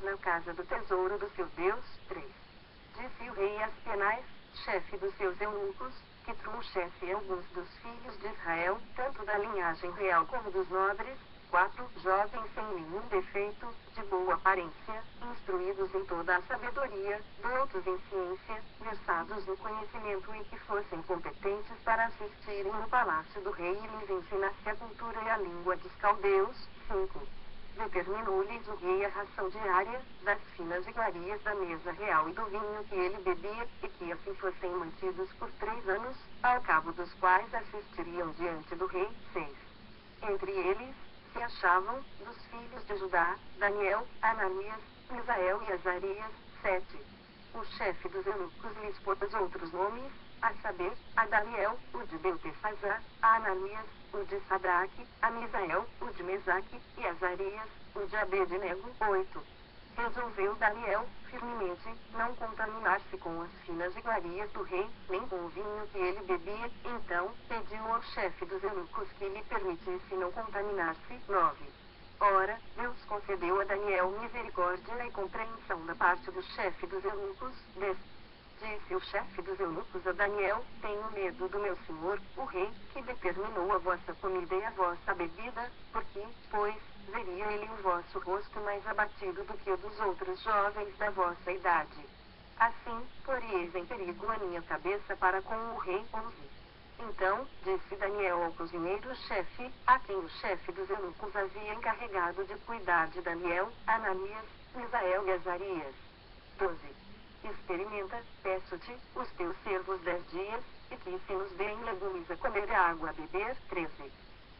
na casa do tesouro do seu Deus. 3. Disse o rei Aspenaz, chefe dos seus eunucos, que trouxesse alguns dos filhos de Israel, tanto da linhagem real como dos nobres, 4 jovens sem nenhum defeito, de boa aparência, instruídos em toda a sabedoria, doutos em ciência, versados no conhecimento e que fossem competentes para assistirem no palácio do rei e lhes ensinasse a cultura e a língua dos caldeus. 5. Determinou-lhes o rei a ração diária, das finas iguarias da mesa real e do vinho que ele bebia, e que assim fossem mantidos por 3 anos, ao cabo dos quais assistiriam diante do rei. 6. Entre eles, se achavam, dos filhos de Judá, Daniel, Ananias, Misael e Azarias. 7. O chefe dos eunucos lhes pôs outros nomes, a saber, a Daniel, o de Beltesazar, a Ananias, o de Sadraque, a Misael, o de Mesaque, e Azarias, o de Abednego. 8. Resolveu Daniel, firmemente, não contaminar-se com as finas iguarias do rei, nem com o vinho que ele bebia, então, pediu ao chefe dos eunucos que lhe permitisse não contaminar-se. 9. Ora, Deus concedeu a Daniel misericórdia e compreensão da parte do chefe dos eunucos. 10. Disse o chefe dos eunucos a Daniel, tenho medo do meu senhor, o rei, que determinou a vossa comida e a vossa bebida, porque, pois, veria ele o vosso rosto mais abatido do que o dos outros jovens da vossa idade. Assim, poreis em perigo a minha cabeça para com o rei. 11. Então, disse Daniel ao cozinheiro-chefe, a quem o chefe dos eunucos havia encarregado de cuidar de Daniel, Ananias, Misael e Azarias. 12. Experimenta, peço-te, os teus servos 10 dias, e que se nos deem legumes a comer e água a beber. 13.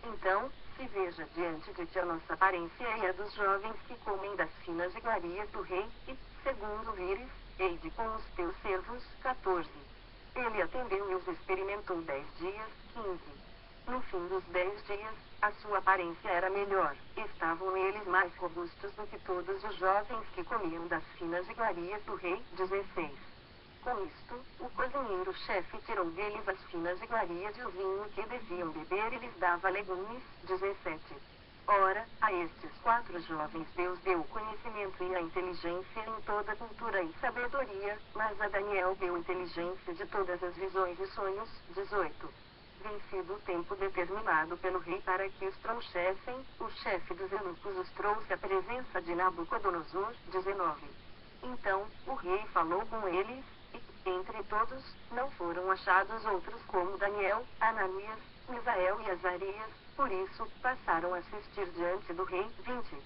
Então, se veja diante de ti a nossa aparência e a dos jovens que comem das finas iguarias do rei, e, segundo vires, eide com os teus servos. 14. Ele atendeu e os experimentou 10 dias. 15. No fim dos 10 dias, a sua aparência era melhor, estavam eles mais robustos do que todos os jovens que comiam das finas iguarias do rei. 16. Com isto, o cozinheiro-chefe tirou deles as finas iguarias e o vinho que deviam beber e lhes dava legumes. 17. Ora, a estes 4 jovens Deus deu o conhecimento e a inteligência em toda cultura e sabedoria, mas a Daniel deu inteligência de todas as visões e sonhos. 18. Vencido o tempo determinado pelo rei para que os trouxessem, o chefe dos eunucos os trouxe à presença de Nabucodonosor. 19. Então, o rei falou com eles, e, entre todos, não foram achados outros como Daniel, Ananias, Misael e Azarias, por isso, passaram a assistir diante do rei. 20.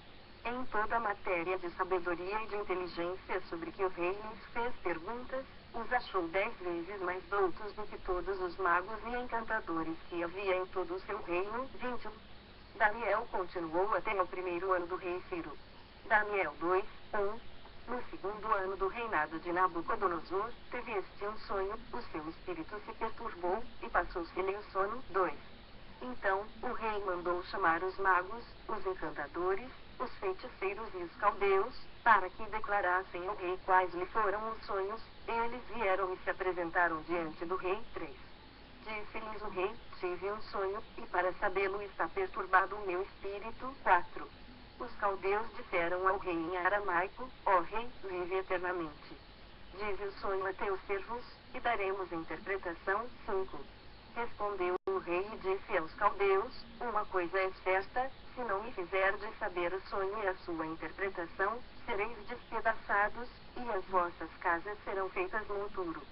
Em toda a matéria de sabedoria e de inteligência sobre que o rei lhes fez perguntas, os achou 10 vezes mais doutos do que todos os magos e encantadores que havia em todo o seu reino. 21. Daniel continuou até o 1º ano do rei Ciro. Daniel 2, 1. No 2º ano do reinado de Nabucodonosor, teve este um sonho, o seu espírito se perturbou, e passou-se-lhe o sono. 2. Então, o rei mandou chamar os magos, os encantadores, os feiticeiros e os caldeus, para que declarassem ao rei quais lhe foram os sonhos. Eles vieram e se apresentaram diante do rei. 3. Disse-lhes o rei, tive um sonho, e para sabê-lo está perturbado o meu espírito. 4. Os caldeus disseram ao rei em aramaico, ó rei, vive eternamente. Dize o sonho a teus servos, e daremos interpretação. 5. Respondeu o rei e disse aos caldeus, uma coisa é certa, se não me fizerdes saber o sonho e a sua interpretação, sereis despedaçados, e as vossas casas serão feitas monturo.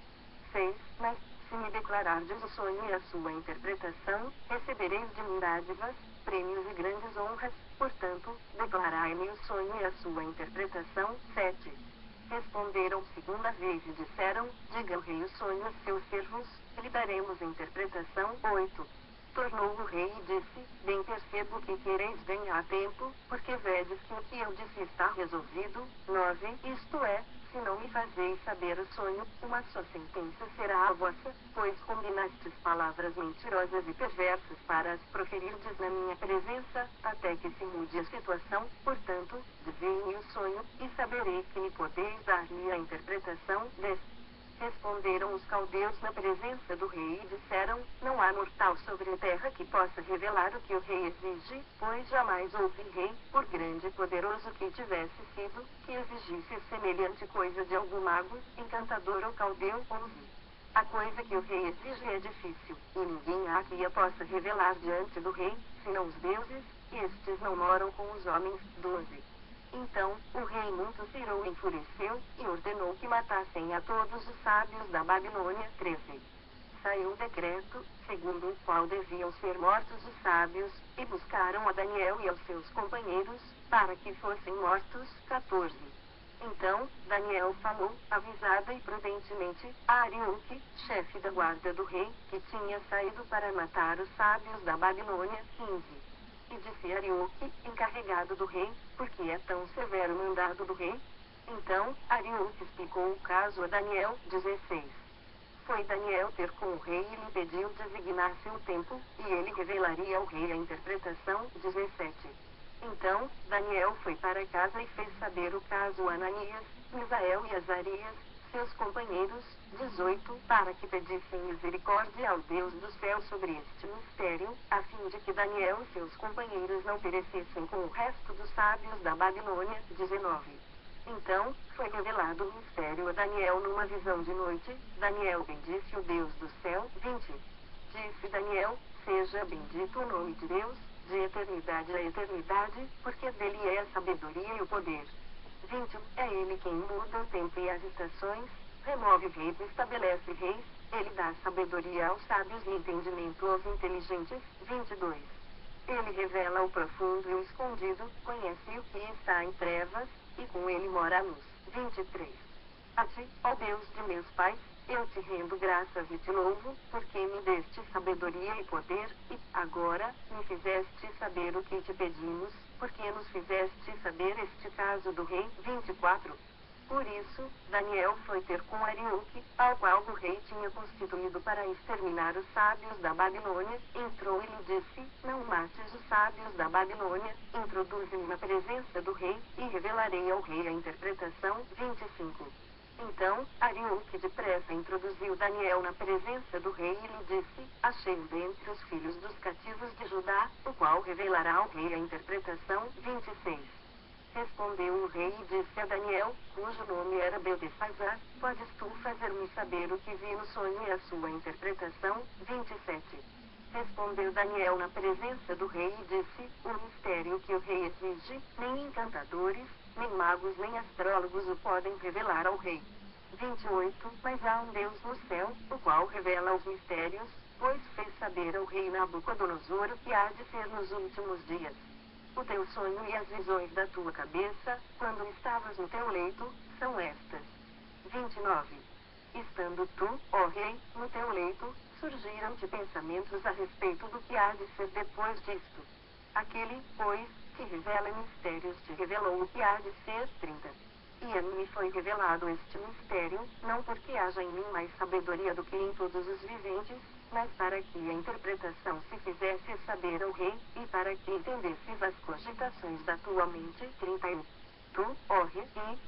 6. Mas, se me declarardes o sonho e a sua interpretação, recebereis de mim dádivas, prêmios e grandes honras, portanto, declarai-me o sonho e a sua interpretação. 7. Responderam segunda vez e disseram, diga o rei o sonho a seus servos, lhe daremos interpretação. 8. Tornou o rei e disse, bem percebo que quereis ganhar tempo, porque vedes que o que eu disse está resolvido. 9. Isto é, se não me fazeis saber o sonho, uma só sentença será a vossa, pois combinastes palavras mentirosas e perversas para as proferirdes na minha presença, até que se mude a situação. Portanto, dizei-me o sonho, e saberei que me podeis dar-me a interpretação. 10. Responderam os caldeus na presença do rei e disseram: não há mortal sobre a terra que possa revelar o que o rei exige, pois jamais houve rei, por grande e poderoso que tivesse sido, que exigisse semelhante coisa de algum mago, encantador ou caldeu. 11. A coisa que o rei exige é difícil, e ninguém há que a possa revelar diante do rei, senão os deuses, e estes não moram com os homens. 12. Então, o rei muito se irou e enfureceu, e ordenou que matassem a todos os sábios da Babilônia. 13. Saiu um decreto, segundo o qual deviam ser mortos os sábios, e buscaram a Daniel e aos seus companheiros, para que fossem mortos. 14. Então, Daniel falou, avisada e prudentemente, a Arioque, chefe da guarda do rei, que tinha saído para matar os sábios da Babilônia. 15. E disse Arioque, encarregado do rei: por que é tão severo o mandado do rei? Então, Arioque explicou o caso a Daniel. 16. Foi Daniel ter com o rei e lhe pediu designasse o tempo, e ele revelaria ao rei a interpretação. 17. Então, Daniel foi para casa e fez saber o caso a Ananias, Misael e Azarias, seus companheiros. 18. Para que pedissem misericórdia ao Deus do céu sobre este mistério, a fim de que Daniel e seus companheiros não perecessem com o resto dos sábios da Babilônia. 19. Então, foi revelado o mistério a Daniel numa visão de noite. Daniel bendisse o Deus do céu. 20. Disse Daniel: seja bendito o nome de Deus, de eternidade a eternidade, porque dele é a sabedoria e o poder. 21. É ele quem muda o tempo e as estações, remove reis e estabelece reis, ele dá sabedoria aos sábios e entendimento aos inteligentes. 22. Ele revela o profundo e o escondido, conhece o que está em trevas, e com ele mora a luz. 23. A ti, ó Deus de meus pais, eu te rendo graças e te louvo, porque me deste sabedoria e poder, e, agora, me fizeste saber o que te pedimos, porque nos fizeste saber este caso do rei. 24. Por isso, Daniel foi ter com Arioque, ao qual o rei tinha constituído para exterminar os sábios da Babilônia, entrou e lhe disse: não mates os sábios da Babilônia, introduze-me na presença do rei, e revelarei ao rei a interpretação. 25. Então, Arioque depressa introduziu Daniel na presença do rei e lhe disse: achei dentre os filhos dos cativos de Judá, o qual revelará ao rei a interpretação. 26. Respondeu o rei e disse a Daniel, cujo nome era Beltesazar: podes tu fazer-me saber o que vi no sonho e a sua interpretação? 27. Respondeu Daniel na presença do rei e disse: o mistério que o rei exige, nem encantadores, nem magos nem astrólogos o podem revelar ao rei. 28. Mas há um Deus no céu, o qual revela os mistérios, pois fez saber ao rei Nabucodonosor o que há de ser nos últimos dias. O teu sonho e as visões da tua cabeça, quando estavas no teu leito, são estas. 29. Estando tu, ó rei, no teu leito, surgiram-te pensamentos a respeito do que há de ser depois disto. Aquele, pois, que revela mistérios te revelou o que há de ser. 30. E a mim foi revelado este mistério, não porque haja em mim mais sabedoria do que em todos os viventes, mas para que a interpretação se fizesse saber ao rei, e para que entendesses as cogitações da tua mente. 31. Tu, ó rei,